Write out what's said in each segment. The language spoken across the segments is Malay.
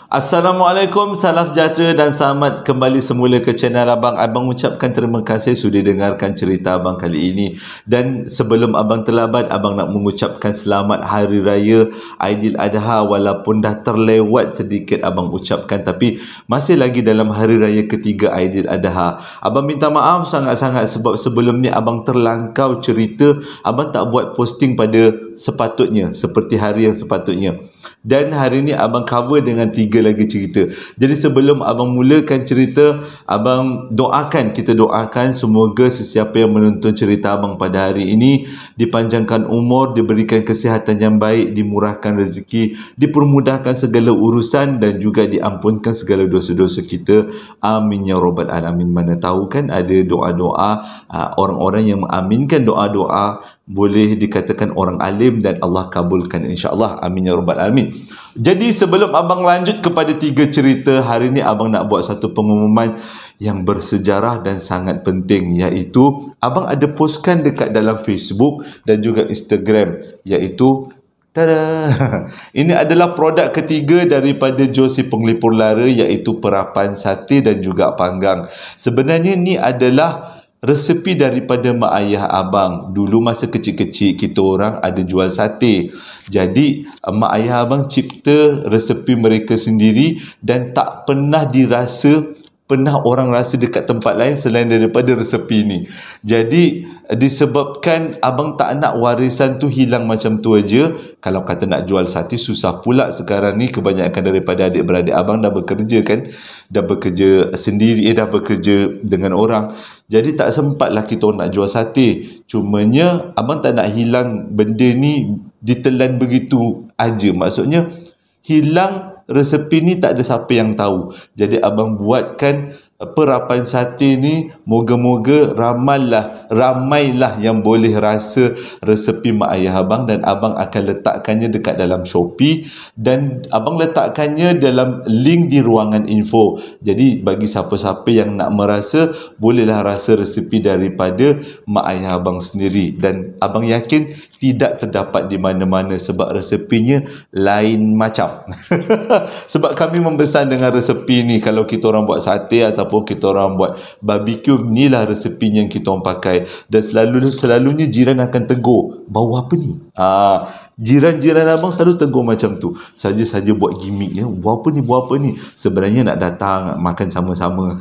Assalamualaikum, salam sejahtera dan selamat kembali semula ke channel Abang. Abang ucapkan terima kasih sudah dengarkan cerita Abang kali ini. Dan sebelum Abang terlambat, Abang nak mengucapkan selamat Hari Raya Aidiladha. Walaupun dah terlewat sedikit Abang ucapkan, tapi masih lagi dalam Hari Raya ketiga Aidiladha. Abang minta maaf sangat-sangat sebab sebelum ni Abang terlangkau cerita. Abang tak buat posting pada sepatutnya, seperti hari yang sepatutnya. Dan hari ni Abang cover dengan 3 lagi cerita. Jadi sebelum Abang mulakan cerita, Abang kita doakan semoga sesiapa yang menonton cerita Abang pada hari ini dipanjangkan umur, diberikan kesihatan yang baik, dimurahkan rezeki, dipermudahkan segala urusan dan juga diampunkan segala dosa-dosa kita. Amin ya rabbal alamin. Mana tahu kan ada doa-doa orang-orang yang mengaminkan doa-doa boleh dikatakan orang alim dan Allah kabulkan insya-Allah. Amin ya rabbal alamin. Jadi sebelum Abang lanjut kepada 3 cerita, hari ni Abang nak buat satu pengumuman yang bersejarah dan sangat penting, iaitu Abang ada postkan dekat dalam Facebook dan juga Instagram, iaitu tada! Ini adalah produk ketiga daripada Josie Penglipur Lara, iaitu perapan sate dan juga panggang. Sebenarnya ni adalah resepi daripada mak ayah Abang. Dulu masa kecil-kecil kita orang ada jual sate. Jadi mak ayah Abang cipta resepi mereka sendiri dan tak pernah orang rasa dekat tempat lain selain daripada resepi ni. Jadi disebabkan Abang tak nak warisan tu hilang macam tu aja. Kalau kata nak jual sate susah pula. Sekarang ni kebanyakan daripada adik-beradik Abang dah bekerja kan, dah bekerja sendiri, dah bekerja dengan orang. Jadi tak sempatlah kita orang nak jual sate. Cumanya Abang tak nak hilang benda ni ditelan begitu aja. Maksudnya hilang resepi ni, tak ada siapa yang tahu. Jadi Abang buatkan perapan sate ni, moga-moga ramailah yang boleh rasa resepi mak ayah Abang, dan Abang akan letakkannya dekat dalam Shopee dan Abang letakkannya dalam link di ruangan info. Jadi bagi siapa-siapa yang nak merasa, bolehlah rasa resepi daripada mak ayah Abang sendiri, dan Abang yakin tidak terdapat di mana-mana sebab resepinya lain macam. Sebab kami membesar dengan resepi ni. Kalau kita orang buat sate ataupun kita orang buat barbecue, inilah resepi yang kita orang pakai. Dan selalunya jiran akan tegur, bau apa ni? Jiran-jiran Abang selalu tegur macam tu. Saja-saja buat gimmick ya. Buat apa ni? Sebenarnya nak datang makan sama-sama.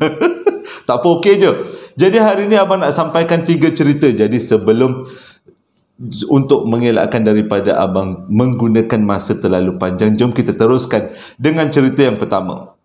Tak apa, okey je. Jadi hari ni Abang nak sampaikan 3 cerita. Jadi untuk mengelakkan daripada Abang menggunakan masa terlalu panjang, jom kita teruskan dengan cerita yang pertama.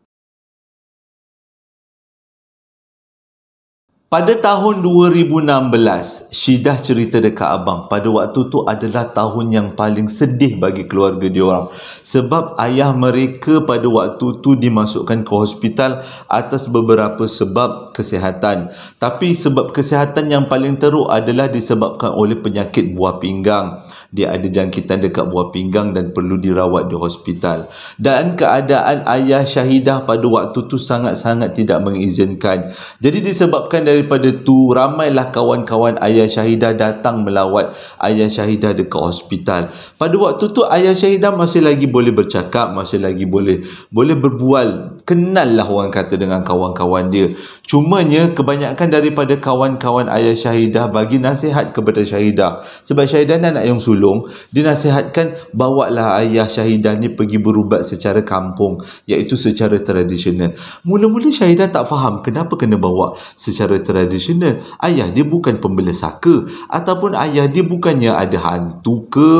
Pada tahun 2016, Syidah cerita dekat Abang, pada waktu tu adalah tahun yang paling sedih bagi keluarga diorang. Sebab ayah mereka pada waktu tu dimasukkan ke hospital atas beberapa sebab kesihatan. Tapi sebab kesihatan yang paling teruk adalah disebabkan oleh penyakit buah pinggang. Dia ada jangkitan dekat buah pinggang dan perlu dirawat di hospital. Dan keadaan ayah Syahidah pada waktu tu sangat-sangat tidak mengizinkan. Jadi disebabkan daripada tu, ramailah kawan-kawan ayah Syahidah datang melawat ayah Syahidah dekat hospital. Pada waktu tu ayah Syahidah masih lagi boleh bercakap, masih lagi boleh berbual, kenal lah orang kata dengan kawan-kawan dia. Cumanya kebanyakan daripada kawan-kawan ayah Syahidah bagi nasihat kepada Syahidah, sebab Syahidah ni anak yang sulung, dinasihatkan bawalah ayah Syahidah ni pergi berubat secara kampung, iaitu secara tradisional. Mula-mula Syahidah tak faham kenapa kena bawa secara tradisional. Ayah dia bukan pembela saka, ataupun ayah dia bukannya ada hantu ke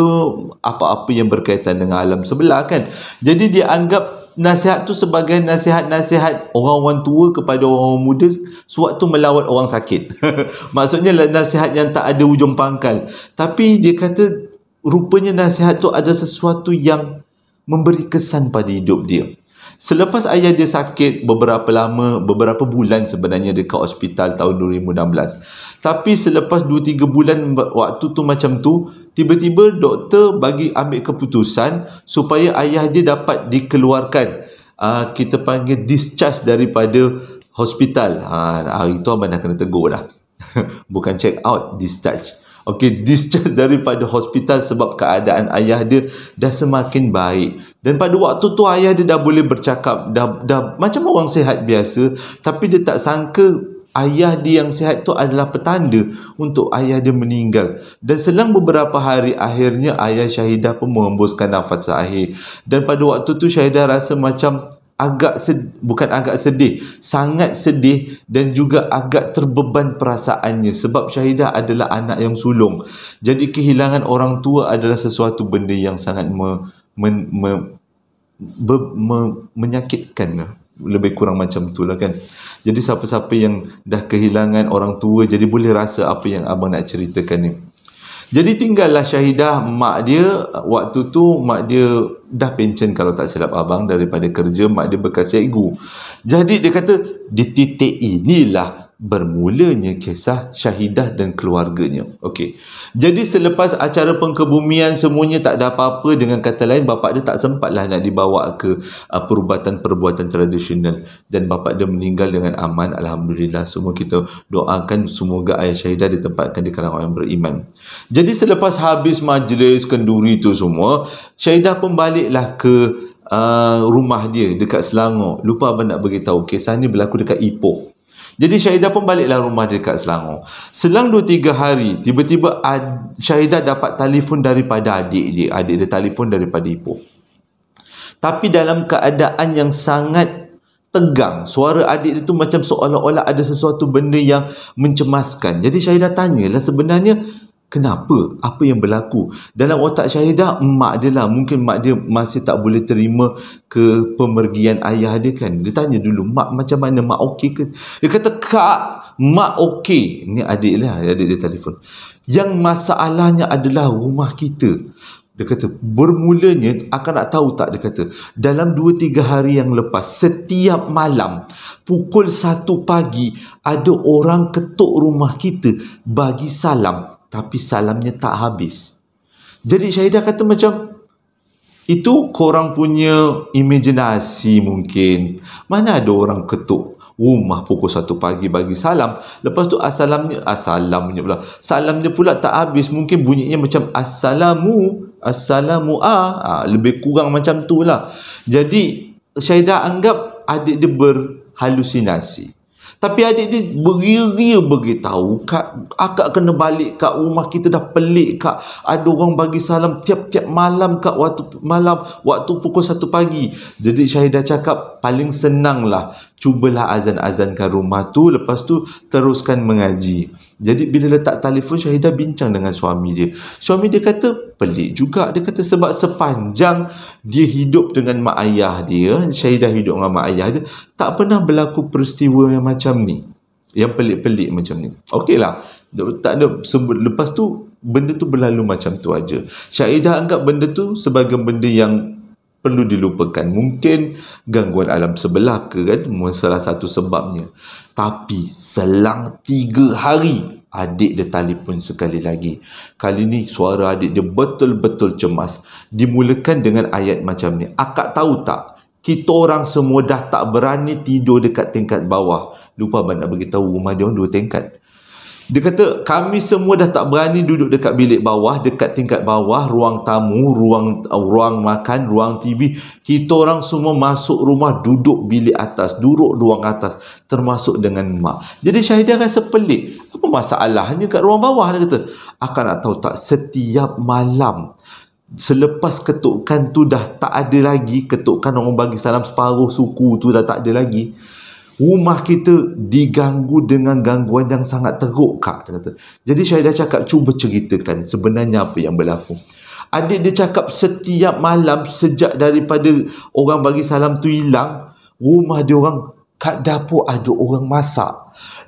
apa-apa yang berkaitan dengan alam sebelah kan. Jadi dia anggap nasihat tu sebagai nasihat-nasihat orang-orang tua kepada orang muda sewaktu melawat orang sakit. Maksudnya nasihat yang tak ada ujung pangkal. Tapi dia kata rupanya nasihat tu ada sesuatu yang memberi kesan pada hidup dia. Selepas ayah dia sakit beberapa bulan sebenarnya dekat hospital tahun 2016. Tapi selepas 2-3 bulan waktu tu macam tu, tiba-tiba doktor ambil keputusan supaya ayah dia dapat dikeluarkan. Kita panggil discharge daripada hospital. Hari tu abang dah kena tegur dah. Bukan check out, discharge. Okey, discharge daripada hospital sebab keadaan ayah dia dah semakin baik. Dan pada waktu tu ayah dia dah boleh bercakap, dah macam orang sihat biasa, tapi dia tak sangka ayah dia yang sihat tu adalah petanda untuk ayah dia meninggal. Dan selang beberapa hari akhirnya ayah Syahidah pun menghembuskan nafas terakhir. Dan pada waktu tu Syahidah rasa macam bukan agak sedih, sangat sedih dan juga agak terbeban perasaannya sebab Syahidah adalah anak yang sulung. Jadi kehilangan orang tua adalah sesuatu benda yang sangat menyakitkan. Lebih kurang macam tu lah kan. Jadi siapa-siapa yang dah kehilangan orang tua jadi boleh rasa apa yang abang nak ceritakan ni. Jadi tinggallah Syahidah, mak dia waktu tu mak dia dah pencen kalau tak silap abang daripada kerja, mak dia bekas cikgu. Jadi dia kata di titik inilah bermulanya kisah Syahidah dan keluarganya. Okey. Jadi selepas acara pengkebumian semuanya tak ada apa-apa, dengan kata lain bapak dia tak sempatlah nak dibawa ke perubatan-perubatan tradisional dan bapak dia meninggal dengan aman, alhamdulillah. Semua kita doakan semoga ayah Syahidah ditempatkan di kalangan orang beriman. Jadi selepas habis majlis kenduri tu semua, Syahidah pun baliklah ke rumah dia dekat Selangor. Lupa abang nak beritahu, kisah ni berlaku dekat Ipoh. Jadi Syahidah pun baliklah rumah dia dekat Selangor. Selang 2-3 hari, tiba-tiba Syahidah dapat telefon daripada adik dia. Adik dia telefon daripada Ipoh. Tapi dalam keadaan yang sangat tegang. Suara adik dia tu macam seolah-olah ada sesuatu benda yang mencemaskan. Jadi Syahidah tanyalah sebenarnya kenapa? Apa yang berlaku? Dalam otak Syahidah, mak dia lah. Mungkin mak dia masih tak boleh terima ke pemergian ayah dia kan. Dia tanya dulu, mak macam mana? Mak okey ke? Dia kata, kak, mak okey. Ni adik dia telefon. Yang masalahnya adalah rumah kita. Dia kata, bermulanya, akan nak tahu tak, dia kata, dalam 2-3 hari yang lepas, setiap malam, pukul 1 pagi, ada orang ketuk rumah kita, bagi salam, tapi salamnya tak habis. Jadi Syahidah kata macam, itu korang punya imajinasi mungkin. Mana ada orang ketuk rumah pukul 1 pagi bagi salam. Lepas tu salamnya pula tak habis. Mungkin bunyinya macam assalamu lebih kurang macam tu lah. Jadi Syahidah anggap adik dia berhalusinasi. Tapi adik dia beria-ria beritahu, kak, akak kena balik kak, rumah kita dah pelik kak, ada orang bagi salam tiap-tiap malam kak, waktu pukul 1 pagi. Jadi Syahidah cakap paling senanglah, cubalah azan-azankan rumah tu, lepas tu teruskan mengaji. Jadi bila letak telefon, Syahidah bincang dengan suami dia. Suami dia kata pelik juga. Dia kata sebab sepanjang dia hidup dengan mak ayah dia, Syahidah hidup dengan mak ayah dia, tak pernah berlaku peristiwa yang macam ni, yang pelik-pelik macam ni. Okey lah, tak ada lepas tu benda tu berlalu macam tu aja. Syahidah anggap benda tu sebagai benda yang perlu dilupakan. Mungkin gangguan alam sebelah ke kan, salah satu sebabnya. Tapi selang 3 hari, adik dia telefon sekali lagi. Kali ni suara adik dia betul-betul cemas. Dimulakan dengan ayat macam ni. Akak tahu tak, kita orang semua dah tak berani tidur dekat tingkat bawah. Lupa abang nak beritahu, rumah dia 2 tingkat. Dia kata, kami semua dah tak berani duduk dekat bilik bawah, dekat tingkat bawah, ruang tamu, ruang makan, ruang TV. Kita orang semua masuk rumah, duduk bilik atas, duduk ruang atas, termasuk dengan mak. Jadi Syahidah rasa pelik. Apa masalahnya kat ruang bawah? Dia kata, akan nak tahu tak, setiap malam, selepas ketukan tu dah tak ada lagi, ketukan orang bagi salam separuh suku tu dah tak ada lagi, rumah kita diganggu dengan gangguan yang sangat teruk kak, dia kata. Jadi Syahidah cakap, cuba ceritakan sebenarnya apa yang berlaku. Adik dia cakap setiap malam sejak daripada orang bagi salam tu hilang, rumah dia orang kat dapur ada orang masak,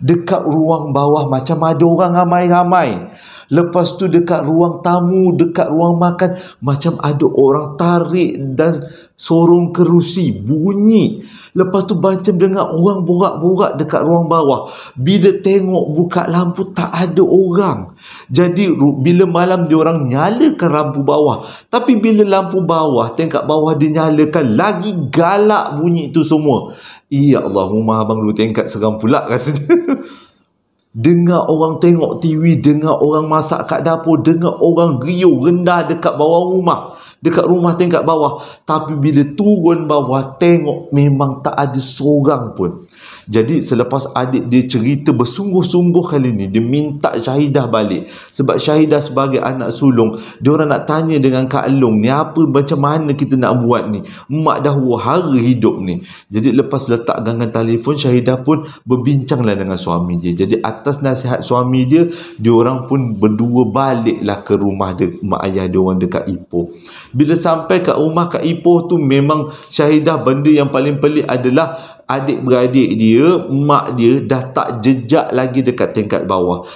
dekat ruang bawah macam ada orang ramai-ramai. Lepas tu dekat ruang tamu, dekat ruang makan, macam ada orang tarik dan sorong kerusi, bunyi. Lepas tu macam dengar orang borak-borak dekat ruang bawah. Bila tengok buka lampu, tak ada orang. Jadi bila malam dia orang nyalakan lampu bawah. Tapi bila lampu bawah, tingkat bawah dia nyalakan, lagi galak bunyi tu semua. Ya Allah, rumah abang 2 tingkat seram pula rasanya. dengar orang tengok TV, dengar orang masak kat dapur, dengar orang riuh rendah dekat bawah rumah, dekat rumah tingkat bawah. Tapi bila turun bawah, tengok memang tak ada seorang pun. Jadi selepas adik dia cerita bersungguh-sungguh kali ni, dia minta Syahidah balik. Sebab Syahidah sebagai anak sulung, dia orang nak tanya dengan Kak Long ni, apa macam mana kita nak buat ni, mak dah hara hidup ni. Jadi lepas letak ganggang telefon, Syahidah pun berbincanglah dengan suami dia. Jadi atas nasihat suami dia, dia orang pun berdua baliklah ke rumah mak ayah dia orang dekat Ipoh. Bila sampai kat rumah kat Ipoh tu, memang Syahidah benda yang paling pelik adalah adik-beradik dia, mak dia dah tak jejak lagi dekat tingkat bawah.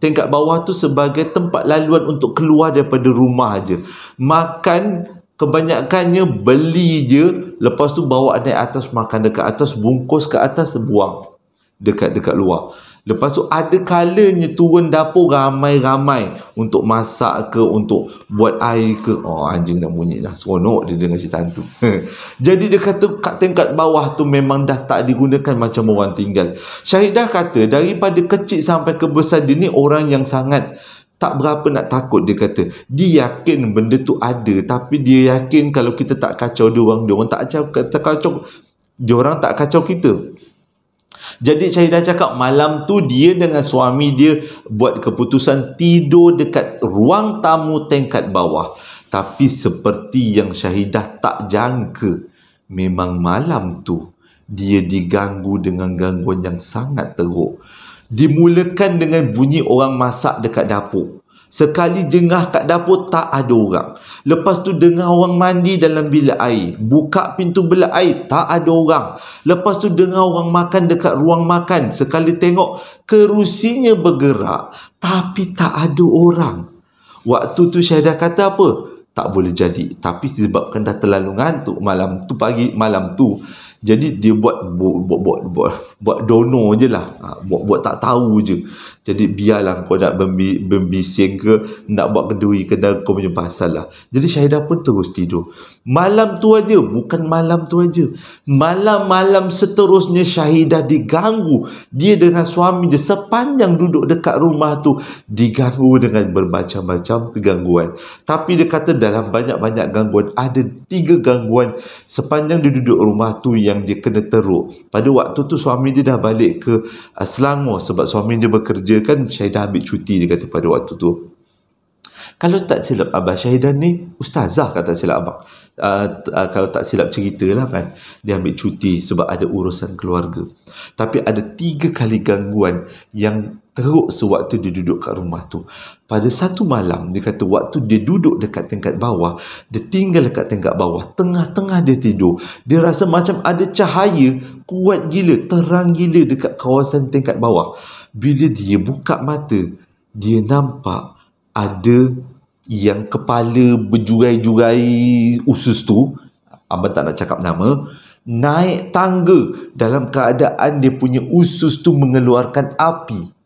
Tingkat bawah tu sebagai tempat laluan untuk keluar daripada rumah aja. Makan kebanyakannya beli je, lepas tu bawa naik atas, makan dekat atas, bungkus ke atas, buang dekat luar. Lepas tu ada kalanya turun dapur ramai-ramai untuk masak ke, untuk buat air ke. Oh, anjing dah bunyi dah, seronok dia dengar cerita tu. Jadi dia kata kat tingkat bawah tu memang dah tak digunakan macam orang tinggal. Syahidah kata daripada kecil sampai ke besar, dia ni orang yang sangat tak berapa nak takut. Dia kata dia yakin benda tu ada, tapi dia yakin kalau kita tak kacau dia orang tak kacau, dia orang tak kacau kita. Jadi Syahidah cakap malam tu dia dengan suami dia buat keputusan tidur dekat ruang tamu tingkat bawah. Tapi seperti yang Syahidah tak jangka, memang malam tu dia diganggu dengan gangguan yang sangat teruk. Dimulakan dengan bunyi orang masak dekat dapur. Sekali jengah kat dapur, tak ada orang. Lepas tu dengar orang mandi dalam bilik air. Buka pintu bilik air, tak ada orang. Lepas tu dengar orang makan dekat ruang makan. Sekali tengok, kerusinya bergerak, tapi tak ada orang. Waktu tu Syahidah kata apa? Tak boleh jadi. Tapi disebabkan dah terlalu ngantuk malam tu, jadi dia buat dono je lah, buat tak tahu je. Jadi biarlah kau nak berbising ke, nak buat kedui ke, kau punya pasal lah. Jadi Syahidah pun terus tidur. Malam tu aja, bukan malam tu aja, malam-malam seterusnya Syahidah diganggu. Dia dengan suami dia sepanjang duduk dekat rumah tu diganggu dengan bermacam-macam kegangguan. Tapi dia kata dalam banyak-banyak gangguan, ada 3 gangguan sepanjang dia duduk rumah tu yang dia kena teruk. Pada waktu tu suami dia dah balik ke Selangor, sebab suami dia bekerja kan. Syahidah ambil cuti, dia kata pada waktu tu. Kalau tak silap abang, Syahidah ni ustazah, kata silap abang. Kalau tak silap cerita lah kan, dia ambil cuti sebab ada urusan keluarga. Tapi ada 3 kali gangguan yang teruk sewaktu dia duduk kat rumah tu. Pada satu malam, dia kata waktu dia duduk dekat tingkat bawah, dia tinggal dekat tingkat bawah, tengah-tengah dia tidur, dia rasa macam ada cahaya kuat gila, terang gila dekat kawasan tingkat bawah. Bila dia buka mata, dia nampak ada yang kepala berjurai-jurai usus tu, abang tak nak cakap nama, naik tangga dalam keadaan dia punya usus tu mengeluarkan api.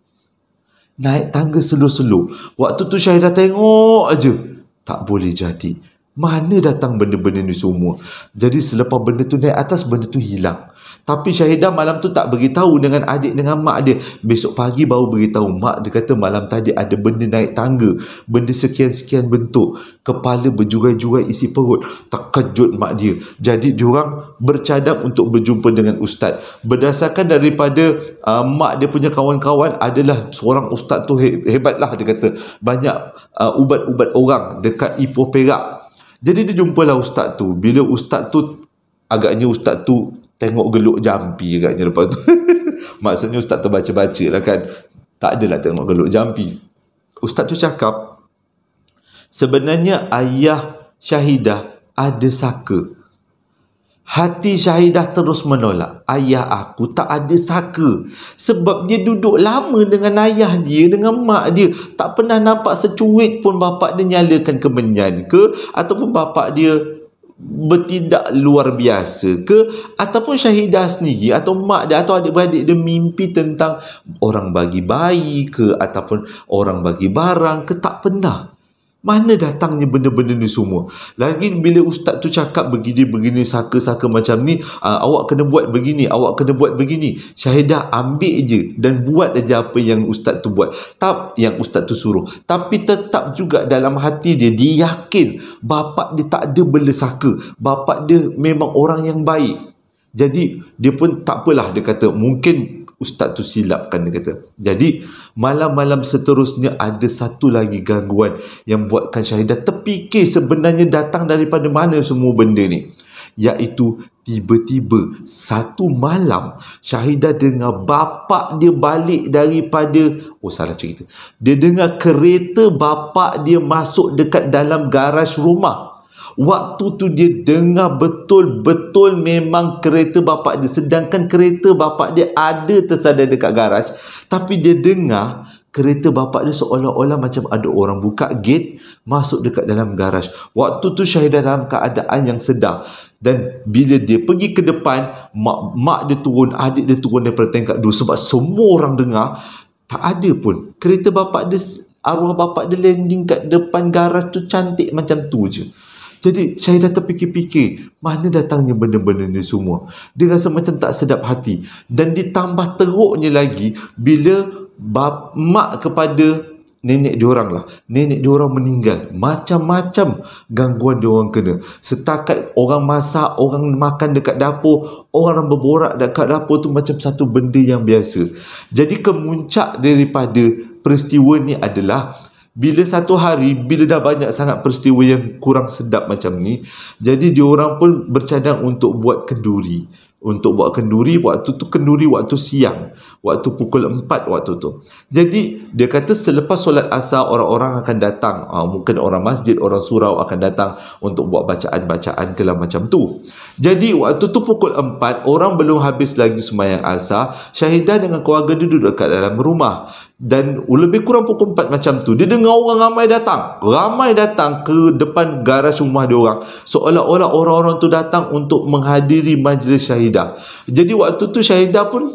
Naik tangga slow-slow. Waktu tu Syahidah tengok aja, tak boleh jadi. Mana datang benda-benda ni semua? Jadi selepas benda tu naik atas, benda tu hilang. Tapi Syahidah malam tu tak beritahu dengan adik, dengan mak dia. Besok pagi baru beritahu mak. Dia kata malam tadi ada benda naik tangga, benda sekian-sekian bentuk, kepala berjurai-jurai isi perut. Terkejut mak dia. Jadi diorang bercadang untuk berjumpa dengan ustaz. Berdasarkan daripada mak dia punya kawan-kawan adalah seorang ustaz tu hebat lah, dia kata. Banyak ubat-ubat orang dekat Ipoh Perak. Jadi dia jumpalah ustaz tu. Bila ustaz tu, agaknya ustaz tu tengok geluk jampi agaknya lepas tu. Maksudnya ustaz tu baca-baca lah kan. Tak adalah tengok geluk jampi. Ustaz tu cakap, sebenarnya ayah Syahidah ada saka. Hati Syahidah terus menolak. Ayah aku tak ada saka. Sebab dia duduk lama dengan ayah dia, dengan mak dia. Tak pernah nampak secuit pun bapak dia nyalakan kemenyan ke, ataupun bapak dia bertindak luar biasa ke, ataupun Syahidah sendiri atau mak dia atau adik-beradik dia mimpi tentang orang bagi bayi ke, ataupun orang bagi barang ke. Tak pernah. Mana datangnya benda-benda ni semua? Lagi bila ustaz tu cakap begini-begini, saka-saka macam ni, awak kena buat begini, awak kena buat begini. Syahidah ambil je dan buat aja apa yang ustaz tu buat. Yang ustaz tu suruh. Tapi tetap juga dalam hati dia, dia yakin bapak dia tak ada bela saka. Bapak dia memang orang yang baik. Jadi dia pun tak apalah, dia kata mungkin ustaz tu silapkan, dia kata. Jadi malam-malam seterusnya ada satu lagi gangguan yang buatkan Syahidah terfikir sebenarnya datang daripada mana semua benda ni. Iaitu tiba-tiba satu malam Syahidah dengar bapak dia balik daripada, salah cerita, dia dengar kereta bapak dia masuk dekat dalam garaj rumah. Waktu tu dia dengar betul-betul memang kereta bapak dia, sedangkan kereta bapak dia ada tersadar dekat garaj, tapi dia dengar kereta bapak dia seolah-olah macam ada orang buka gate masuk dekat dalam garaj. Waktu tu Syahidah dalam keadaan yang sedar, dan bila dia pergi ke depan, mak dia turun, adik dia turun daripada tingkat 2, sebab semua orang dengar. Tak ada pun kereta bapak dia, arwah bapak dia landing kat depan garaj tu cantik macam tu je. Jadi Syahidah terfikir-fikir, mana datangnya benda-benda ni semua. Dia rasa macam tak sedap hati. Dan ditambah teruknya lagi bila mak kepada nenek diorang lah, nenek diorang meninggal, macam-macam gangguan diorang kena. Setakat orang masak, orang makan dekat dapur, orang berborak dekat dapur tu macam satu benda yang biasa. Jadi kemuncak daripada peristiwa ni adalah bila satu hari, bila dah banyak sangat peristiwa yang kurang sedap macam ni, jadi diorang pun bercadang untuk buat kenduri. Untuk buat kenduri, waktu tu kenduri waktu siang, waktu pukul 4 waktu tu. Jadi dia kata selepas solat asar orang-orang akan datang, mungkin orang masjid, orang surau akan datang untuk buat bacaan-bacaan kelah macam tu. Jadi waktu tu pukul 4, orang belum habis lagi sembahyang asar, Syahidah dengan keluarga dia duduk dekat dalam rumah. Dan lebih kurang pukul 4 macam tu, dia dengar orang ramai datang ke depan garaj rumah dia orang, seolah-olah orang-orang tu datang untuk menghadiri majlis Syahidah. Jadi waktu tu Syahidah pun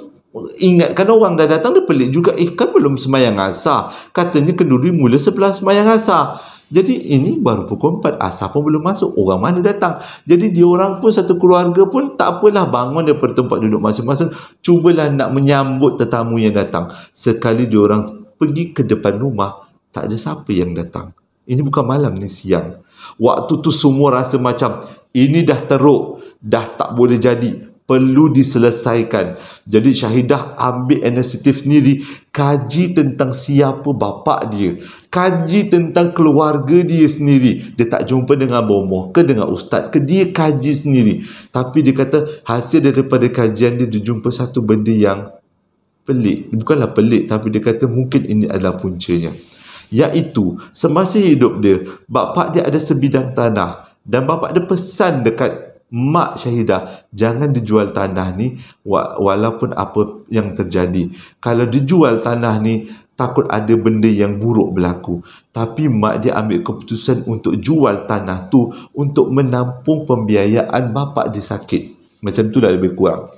ingatkan orang dah datang, dia pelik juga, kan belum sembahyang asar, katanya kenduri mula sebelah sembahyang asar. Jadi ini baru pukul 4, asar pun belum masuk, orang mana datang. Jadi diorang pun satu keluarga pun tak apalah, bangun daripada tempat duduk masing-masing, cubalah nak menyambut tetamu yang datang. Sekali diorang pergi ke depan rumah, tak ada siapa yang datang. Ini bukan malam ni, siang. Waktu tu semua rasa macam ini dah teruk, dah tak boleh jadi, perlu diselesaikan. Jadi Syahidah ambil inisiatif sendiri, kaji tentang siapa bapak dia, kaji tentang keluarga dia sendiri. Dia tak jumpa dengan bomoh ke dengan ustaz ke, dia kaji sendiri. Tapi dia kata hasil daripada kajian dia jumpa satu benda yang pelik. Bukanlah pelik, tapi dia kata mungkin ini adalah puncanya. Iaitu semasa hidup dia, bapak dia ada sebidang tanah, dan bapak dia pesan dekat mak Syahidah, jangan dijual tanah ni walaupun apa yang terjadi. Kalau dijual tanah ni, takut ada benda yang buruk berlaku. Tapi mak dia ambil keputusan untuk jual tanah tu untuk menampung pembiayaan bapak dia sakit. Macam tu lah lebih kurang.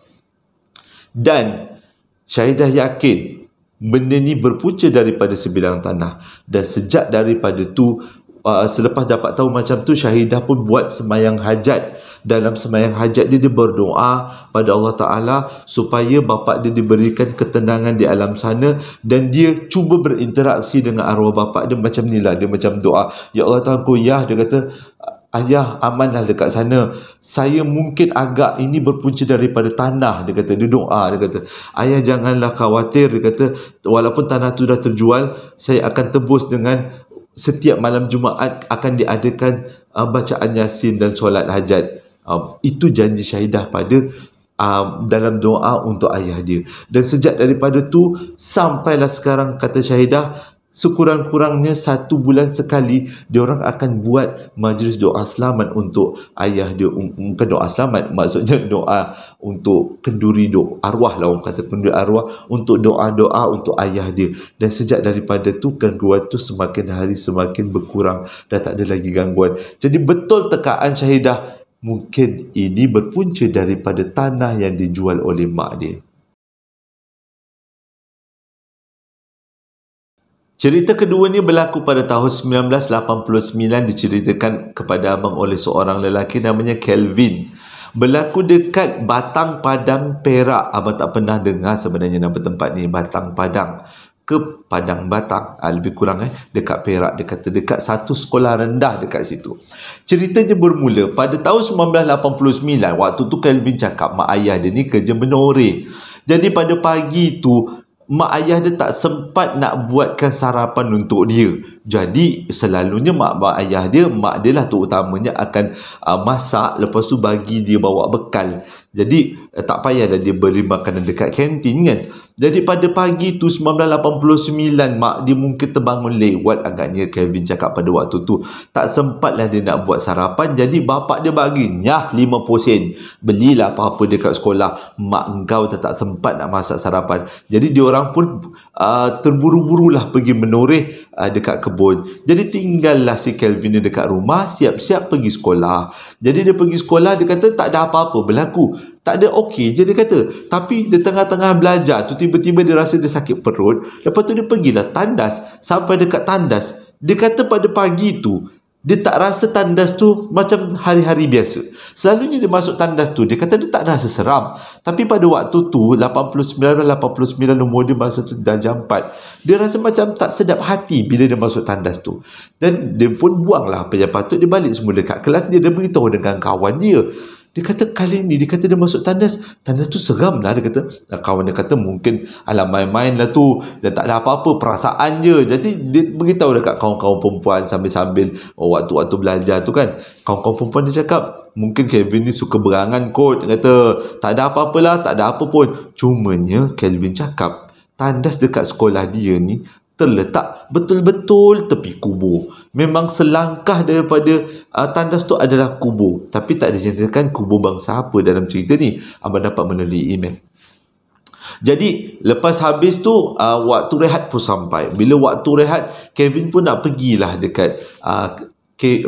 Dan Syahidah yakin benda ni berpunca daripada sebidang tanah. Dan sejak daripada tu, selepas dapat tahu macam tu, Syahidah pun buat sembahyang hajat. Dalam sembahyang hajat dia berdoa pada Allah Ta'ala supaya bapak dia diberikan ketenangan di alam sana, dan dia cuba berinteraksi dengan arwah bapak dia macam ni lah. Dia macam doa, ya Allah Tuhanku, ya, dia kata, ayah amanlah dekat sana. Saya mungkin agak ini berpunca daripada tanah, dia kata. Dia doa, dia kata, ayah janganlah khawatir, dia kata, walaupun tanah tu dah terjual, saya akan tebus dengan setiap malam Jumaat akan diadakan bacaan Yasin dan solat hajat. Itu janji Syahidah pada dalam doa untuk ayah dia. Dan sejak daripada tu sampailah sekarang, kata Syahidah, sekurang-kurangnya 1 bulan sekali diorang akan buat majlis doa selamat untuk ayah dia. Bukan doa selamat, maksudnya doa untuk kenduri arwah lah, orang kata kenduri arwah, untuk doa-doa untuk ayah dia. Dan sejak daripada tu, gangguan tu semakin hari semakin berkurang, dah tak ada lagi gangguan. Jadi betul tekaan Syahidah, mungkin ini berpunca daripada tanah yang dijual oleh mak dia. Cerita kedua ni berlaku pada tahun 1989, diceritakan kepada abang oleh seorang lelaki namanya Kelvin. Berlaku dekat Batang Padang, Perak. Abang tak pernah dengar sebenarnya nama tempat ni, Batang Padang ke Padang Batang, lebih kurang dekat Perak. Dia kata dekat satu sekolah rendah dekat situ. Ceritanya bermula pada tahun 1989. Waktu tu Kelvin cakap mak ayah dia ni kerja menoreh. Jadi pada pagi tu mak ayah dia tak sempat nak buatkan sarapan untuk dia. Jadi selalunya mak ayah dia, mak dia lah terutamanya akan masak, lepas tu bagi dia bawa bekal. Jadi tak payahlah dia beli makanan dekat kantin kan. Jadi pada pagi tu 1989, mak dia mungkin terbangun lewat agaknya, Kelvin cakap pada waktu tu. Tak sempatlah dia nak buat sarapan. Jadi bapak dia bagi, nyah 50 sen. Belilah apa-apa dekat sekolah. Mak engkau tak sempat nak masak sarapan. Jadi diorang pun terburu-burulah pergi menoreh dekat kebun. Jadi tinggallah si Kelvin ni dekat rumah, siap-siap pergi sekolah. Jadi dia pergi sekolah, dia kata tak ada apa-apa berlaku. Tak ada, okey je dia kata. Tapi di tengah-tengah belajar tu tiba-tiba dia rasa dia sakit perut. Lepas tu dia pergilah tandas. Sampai dekat tandas, dia kata pada pagi tu dia tak rasa tandas tu macam hari-hari biasa. Selalunya dia masuk tandas tu, dia kata dia tak rasa seram. Tapi pada waktu tu 89 umur dia masa tu dah jam 4. Dia rasa macam tak sedap hati bila dia masuk tandas tu. Dan dia pun buanglah apa yang patut. Dia balik semula dekat kelas dia beritahu dengan kawan dia. Dia kata kali ni, dia kata dia masuk tandas tu seram lah. Dia kata, kawan dia kata mungkin alah main-main lah tu, dan tak ada apa-apa, perasaan je. Jadi dia beritahu dekat kawan-kawan perempuan sambil-sambil waktu-waktu belajar tu kan. Kawan-kawan perempuan dia cakap, mungkin Kelvin ni suka berangan kot. Dia kata tak ada apa-apalah, tak ada apa pun. Cumanya Kelvin cakap tandas dekat sekolah dia ni terletak betul-betul tepi kubur. Memang selangkah daripada tandas tu adalah kubur. Tapi tak dinyatakan kubur bangsa apa dalam cerita ni. Abang dapat melalui email. Jadi lepas habis tu waktu rehat pun sampai. Bila waktu rehat, Kevin pun nak pergilah dekat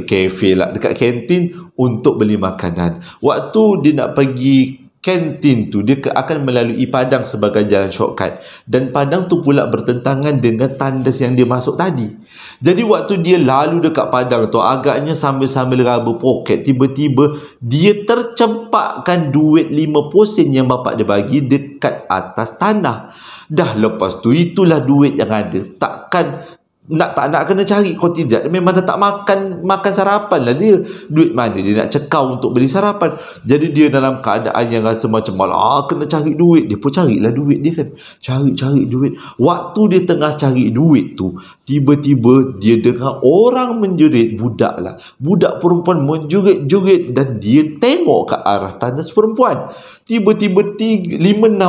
kafe lah, dekat kantin untuk beli makanan. Waktu dia nak pergi kantin tu, dia akan melalui padang sebagai jalan shortcut, dan padang tu pula bertentangan dengan tandas yang dia masuk tadi. Jadi waktu dia lalu dekat padang tu, agaknya sambil-sambil raba poket, tiba-tiba dia tercempakkan duit 50 sen yang bapak dia bagi dekat atas tanah. Dah lepas tu, itulah duit yang ada. Takkan tak nak kena cari. Kalau tidak, memang dah tak makan sarapan lah dia. Duit mana dia nak cekau untuk beli sarapan. Jadi dia dalam keadaan yang rasa macam kena cari duit. Dia pun carilah duit dia kan. Cari duit. Waktu dia tengah cari duit tu, tiba-tiba dia dengar orang menjerit. Budak perempuan menjerit-jerit, dan dia tengok ke arah tandas perempuan. Tiba-tiba 5-6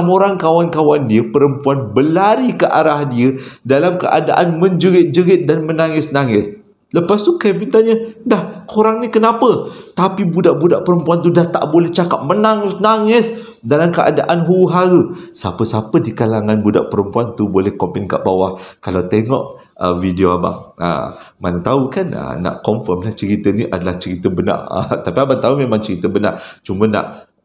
orang kawan-kawan dia perempuan berlari ke arah dia dalam keadaan menjerit dan menangis-nangis. Lepas tu Kevin tanya, dah korang ni kenapa? Tapi budak-budak perempuan tu dah tak boleh cakap, menangis-nangis dalam keadaan huru-hara. Siapa-siapa di kalangan budak perempuan tu boleh komen kat bawah kalau tengok video abang. Mana tahu kan, nak confirm lah cerita ni adalah cerita benar. Tapi abang tahu memang cerita benar. Cuma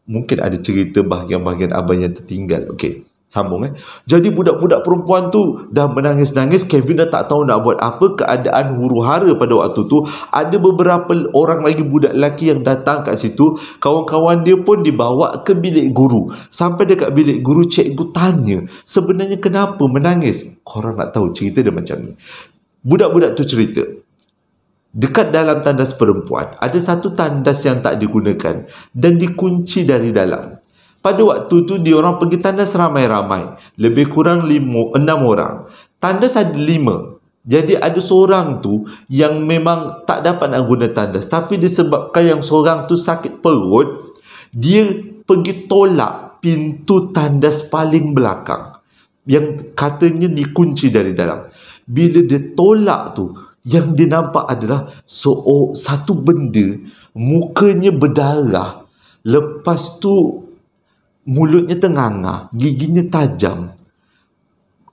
mungkin ada cerita bahagian-bahagian abang yang tertinggal. Okey, sambung Jadi budak-budak perempuan tu dah menangis-nangis. Kevin dah tak tahu nak buat apa. Keadaan huru-hara pada waktu tu. Ada beberapa orang lagi budak lelaki yang datang kat situ. Kawan-kawan dia pun dibawa ke bilik guru. Sampai dekat bilik guru, cikgu tanya, sebenarnya kenapa menangis? Korang nak tahu cerita dia macam ni. Budak-budak tu cerita, dekat dalam tandas perempuan ada satu tandas yang tak digunakan dan dikunci dari dalam. Pada waktu tu diorang pergi tandas ramai-ramai, lebih kurang 6 orang. Tandas ada 5. Jadi ada seorang tu yang memang tak dapat nak guna tandas, tapi disebabkan yang seorang tu sakit perut, dia pergi tolak pintu tandas paling belakang yang katanya dikunci dari dalam. Bila dia tolak tu, yang dia nampak adalah satu benda, mukanya berdarah, lepas tu mulutnya tenganga, giginya tajam,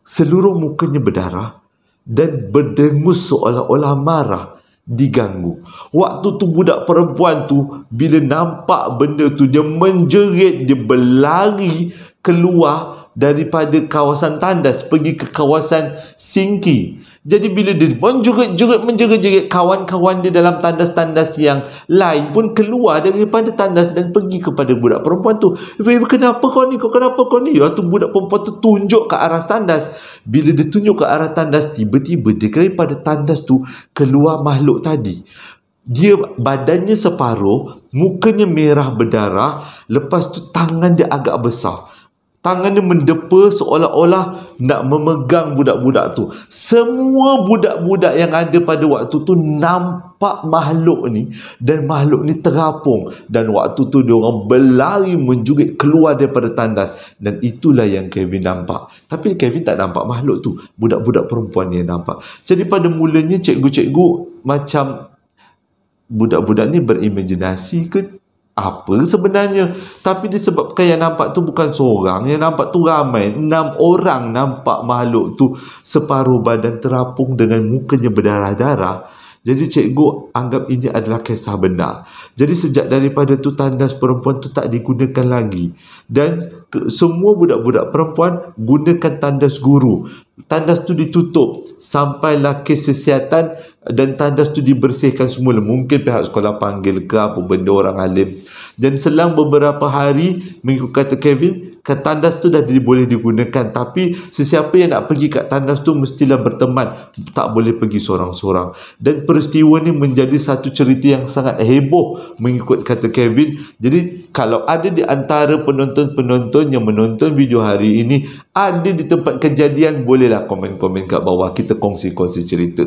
seluruh mukanya berdarah dan berdengus seolah-olah marah, diganggu. Waktu tu budak perempuan tu bila nampak benda tu, dia menjerit, dia berlari keluar daripada kawasan tandas pergi ke kawasan Singki. Jadi bila dia menjerit-jerit kawan-kawan dia dalam tandas-tandas yang lain pun keluar daripada tandas dan pergi kepada budak perempuan tu. Kenapa kau ni? Kenapa kau ni? Waktu budak perempuan tu tunjuk ke arah tandas. Bila dia tunjuk ke arah tandas, tiba-tiba daripada tandas tu keluar makhluk tadi. Dia badannya separuh, mukanya merah berdarah, lepas tu tangan dia agak besar. Tangan dia mendepa seolah-olah nak memegang budak-budak tu. Semua budak-budak yang ada pada waktu tu nampak makhluk ni, dan makhluk ni terapung, dan waktu tu dia orang berlari menjerit keluar daripada tandas, dan itulah yang Kevin nampak. Tapi Kevin tak nampak makhluk tu, budak-budak perempuan ni yang nampak. Jadi pada mulanya cikgu-cikgu macam budak-budak ni berimajinasi ke apa sebenarnya. Tapi disebabkan yang nampak tu bukan seorang, yang nampak tu ramai, 6 orang nampak makhluk tu separuh badan terapung dengan mukanya berdarah-darah. Jadi cikgu anggap ini adalah kisah benar. Jadi sejak daripada tu tandas perempuan tu tak digunakan lagi, dan semua budak-budak perempuan gunakan tandas guru. Tandas tu ditutup sampailah kes kesihatan dan tandas tu dibersihkan semula. Mungkin pihak sekolah panggil ke apa benda orang alim. Dan selang beberapa hari, mengikut kata Kevin, tandas tu dah boleh digunakan. Tapi sesiapa yang nak pergi kat tandas tu mestilah berteman, tak boleh pergi seorang-seorang. Dan peristiwa ni menjadi satu cerita yang sangat heboh mengikut kata Kevin. Jadi kalau ada di antara penonton-penonton yang menonton video hari ini ada di tempat kejadian, bolehlah komen-komen kat bawah, kita kongsi-kongsi cerita.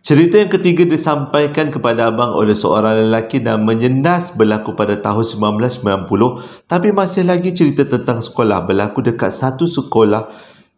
Cerita yang ketiga disampaikan kepada abang oleh seorang lelaki namanya Nas, berlaku pada tahun 1990. Tapi masih lagi cerita tentang sekolah, berlaku dekat satu sekolah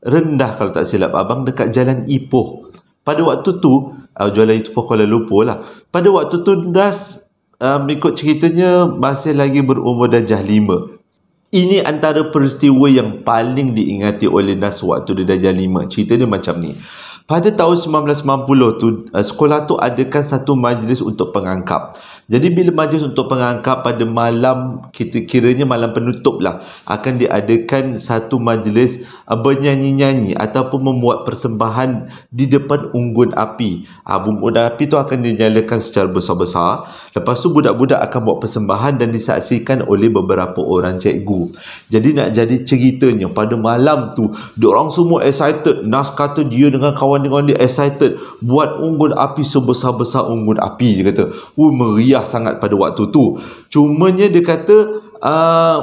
rendah kalau tak silap abang, dekat Jalan Ipoh. Pada waktu tu, Jalan Ipoh Kuala Lumpur lah. Pada waktu tu Nas ikut ceritanya masih lagi berumur darjah 5. Ini antara peristiwa yang paling diingati oleh Nas waktu dia darjah 5. Cerita dia macam ni. Pada tahun 1990 tu, sekolah tu adakan satu majlis untuk pengangkap. Jadi bila majlis untuk pengangkap pada malam, kita kiranya malam penutup lah, akan diadakan satu majlis bernyanyi-nyanyi ataupun membuat persembahan di depan unggun api. Unggun api tu akan dinyalakan secara besar-besar. Lepas tu budak-budak akan buat persembahan dan disaksikan oleh beberapa orang cikgu. Jadi nak jadi ceritanya, pada malam tu diorang semua excited. Nas kata dia dengan kawan-kawan dia excited buat unggun api sebesar-besar unggun api. Dia kata meriah sangat pada waktu tu. Cumanya dia kata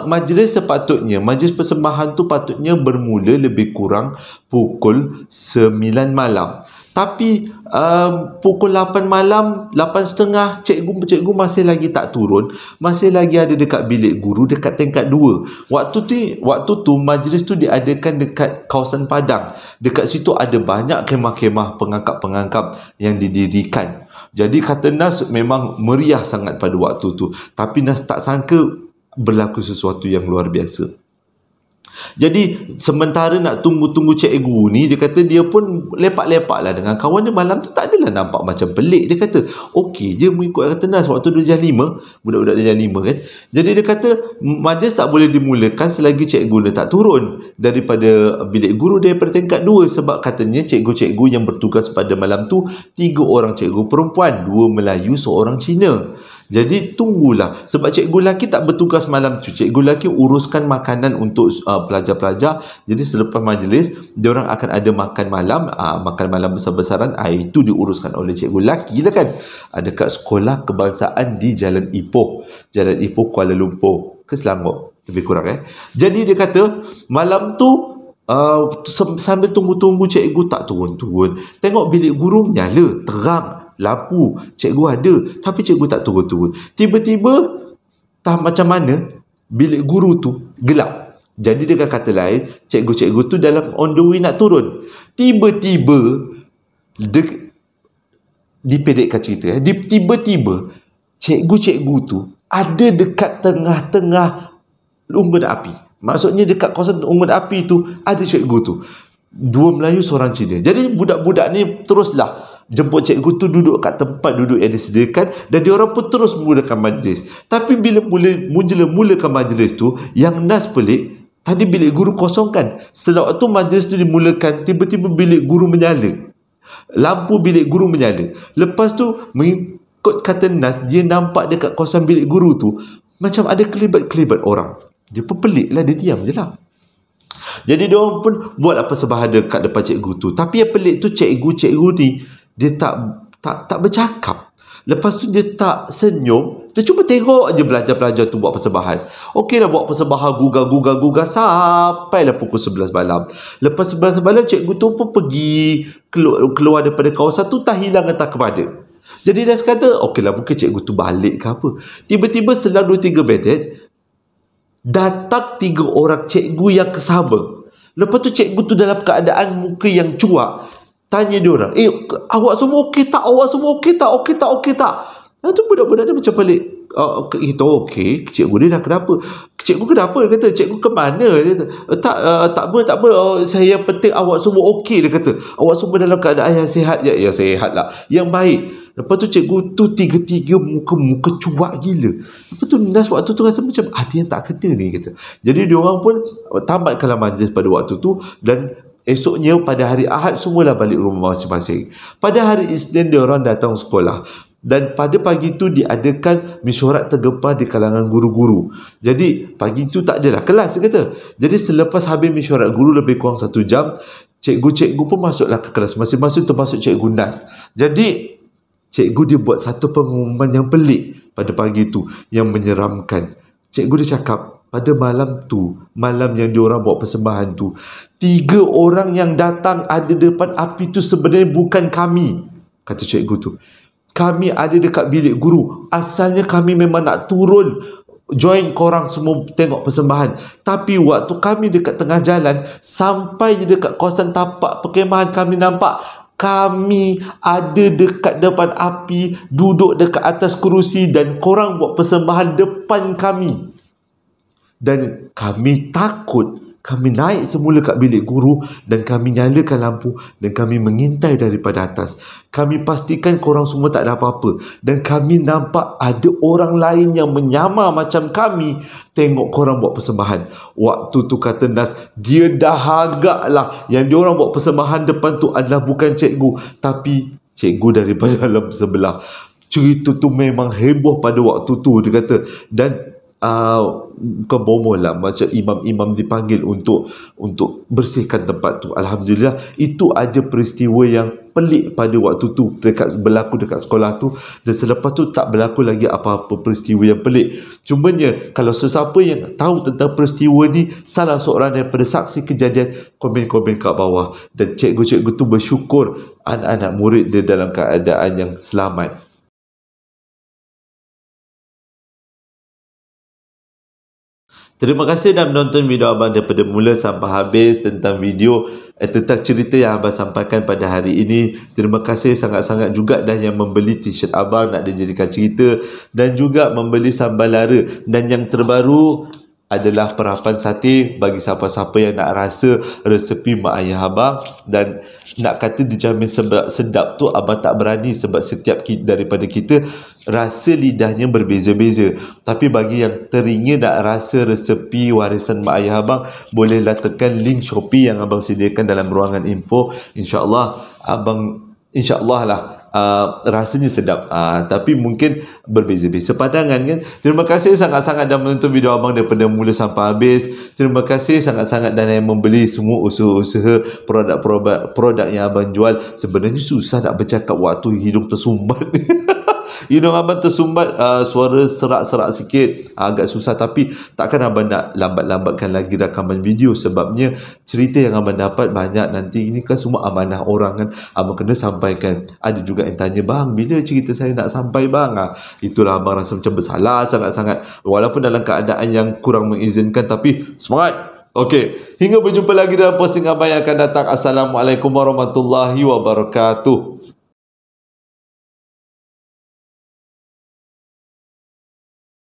majlis persembahan tu patutnya bermula lebih kurang pukul 9 malam. Tapi pukul 8 malam, 8.30, cikgu masih lagi tak turun, masih lagi ada dekat bilik guru dekat tingkat 2. Waktu tu majlis tu diadakan dekat kawasan Padang. Dekat situ ada banyak kemah-kemah pengangkap-pengangkap yang didirikan. Jadi kata Nas memang meriah sangat pada waktu tu. Tapi Nas tak sangka berlaku sesuatu yang luar biasa. Jadi sementara nak tunggu-tunggu cikgu ni, dia kata dia pun lepak-lepak lah dengan kawan dia. Malam tu tak adalah nampak macam pelik. Dia kata okey je mengikut kata Nas. Waktu dia darjah 5, budak-budak darjah 5 kan. Jadi dia kata majlis tak boleh dimulakan selagi cikgu dia tak turun daripada bilik guru daripada tingkat 2. Sebab katanya cikgu-cikgu yang bertugas pada malam tu 3 orang cikgu perempuan, 2 Melayu, 1 orang Cina. Jadi tunggulah, sebab cikgu lelaki tak bertugas malam tu. Cikgu lelaki uruskan makanan untuk pelajar-pelajar. Jadi selepas majlis, diorang akan ada makan malam besar-besaran. Itu diuruskan oleh cikgu lelaki lah kan. Ada kat sekolah kebangsaan di Jalan Ipoh Kuala Lumpur ke Selangor lebih kurang Jadi dia kata malam tu sambil tunggu-tunggu cikgu tak turun-turun, tengok bilik guru menyala terang, lampu cikgu ada, tapi cikgu tak turun-turun. Tiba-tiba tak macam mana bilik guru tu gelap. Jadi dengan kata lain, cikgu-cikgu tu dalam on the way nak turun. Tiba-tiba dipedekkan cerita tiba-tiba cikgu-cikgu tu ada dekat tengah-tengah unggun api. Maksudnya dekat kawasan unggun api tu ada cikgu tu, 2 Melayu, 1 Cina. Jadi budak-budak ni teruslah jemput cikgu tu duduk kat tempat duduk yang disediakan, dan diorang pun terus mulakan majlis. Tapi bila mulakan majlis tu, yang nas pelik, tadi bilik guru kosong kan. Setelah waktu majlis tu dimulakan, tiba-tiba bilik guru menyala. Lampu bilik guru menyala. Lepas tu, mengikut kata nas, dia nampak dekat kawasan bilik guru tu macam ada kelibat-kelibat orang. Dia pun pelik lah, dia diam je lah. Jadi dia orang pun buatlah persembahan dekat depan cikgu tu. Tapi yang pelik tu, cikgu ni dia tak bercakap. Lepas tu dia tak senyum. Dia cuma tengok je pelajar-pelajar tu buat persembahan. Okey lah buat persembahan, gugar sampailah pukul 11 malam. Lepas 11 malam, cikgu tu pun pergi keluar daripada kawasan tu, tak hilang entah ke mana. Jadi dia kata, okey lah mungkin cikgu tu balik ke apa. Tiba-tiba selang 2-3 minit, datang 3 orang cikgu yang kesama. Lepas tu cikgu tu dalam keadaan muka yang cuak, tanya dia orang, awak semua okey tak? Awak semua okey tak? Okey tak? Lepas tu budak-budak dia macam balik, kita okey. Cikgu dia dah kenapa? Cikgu kenapa? Dia kata, cikgu ke mana? Dia kata, tak apa. Saya yang penting awak semua okey. Dia kata, awak semua dalam keadaan yang sihat. Ya sihat lah, yang baik. Lepas tu cikgu tu tiga-tiga muka cuak gila. Lepas tu nas waktu tu rasa macam ada yang tak kena ni, kata. Jadi diorang pun tamatkanlah majlis pada waktu tu, dan esoknya pada hari Ahad semualah balik rumah masing-masing. Pada hari Isnin diorang datang sekolah, dan pada pagi tu diadakan mesyuarat tergempar di kalangan guru-guru. Jadi pagi tu tak adalah kelas, dia kata. Jadi selepas habis mesyuarat guru lebih kurang 1 jam, cikgu-cikgu pun masuklah ke kelas masing-masing, termasuk cikgu Nas. Jadi cikgu dia buat satu pengumuman yang pelik pada pagi tu, yang menyeramkan. Cikgu dia cakap, pada malam tu, malam yang diorang buat persembahan tu, 3 orang yang datang ada depan api tu sebenarnya bukan kami, kata cikgu tu. Kami ada dekat bilik guru. Asalnya kami memang nak turun join korang semua tengok persembahan. Tapi waktu kami dekat tengah jalan, sampai dekat kawasan tapak perkemahan, kami nampak kami ada dekat depan api, duduk dekat atas kerusi, dan korang buat persembahan depan kami. Dan kami takut. Kami naik semula kat bilik guru, dan kami nyalakan lampu, dan kami mengintai daripada atas. Kami pastikan korang semua tak ada apa-apa, dan kami nampak ada orang lain yang menyamar macam kami tengok korang buat persembahan. Waktu tu kata Nas, dia dah agak lah yang diorang buat persembahan depan tu adalah bukan cikgu, tapi cikgu daripada alam sebelah. Cerita tu memang heboh pada waktu tu, dia kata. Dan bukan bomoh lah, macam imam-imam dipanggil untuk bersihkan tempat tu. Alhamdulillah, itu aja peristiwa yang pelik pada waktu tu berlaku dekat sekolah tu. Dan selepas tu tak berlaku lagi apa-apa peristiwa yang pelik. Cumanya kalau sesiapa yang tahu tentang peristiwa ni, salah seorang daripada saksi kejadian, komen-komen kat bawah. Dan cikgu-cikgu tu bersyukur anak-anak murid dia dalam keadaan yang selamat. Terima kasih dah menonton video abang daripada mula sampai habis tentang video tentang cerita yang abang sampaikan pada hari ini. Terima kasih sangat-sangat juga dah yang membeli t-shirt abang nak dijadikan cerita, dan juga membeli sambal lara. Dan yang terbaru adalah perapan sate bagi siapa-siapa yang nak rasa resepi mak ayah abang. Dan nak kata dijamin sedap tu abang tak berani, sebab setiap daripada kita rasa lidahnya berbeza-beza. Tapi bagi yang teringin nak rasa resepi warisan mak ayah abang, bolehlah tekan link Shopee yang abang sediakan dalam ruangan info. InsyaAllah lah rasanya sedap, tapi mungkin berbeza-beza pandangan kan. Terima kasih sangat-sangat dah menonton video abang daripada mula sampai habis. Terima kasih sangat-sangat dan yang membeli semua usaha-usaha produk yang abang jual. Sebenarnya susah nak bercakap waktu hidung tersumbat. Hidung abang tersumbat, suara serak-serak sikit, agak susah. Tapi takkan abang nak lambat-lambatkan lagi rakaman video, sebabnya cerita yang abang dapat banyak. Nanti ini kan semua amanah orang kan, abang kena sampaikan. Ada juga yang tanya, bang, bila cerita saya nak sampai bang? Itulah abang rasa macam bersalah sangat-sangat, walaupun dalam keadaan yang kurang mengizinkan. Tapi semangat. Okey, hingga berjumpa lagi dalam posting abang yang akan datang. Assalamualaikum warahmatullahi wabarakatuh.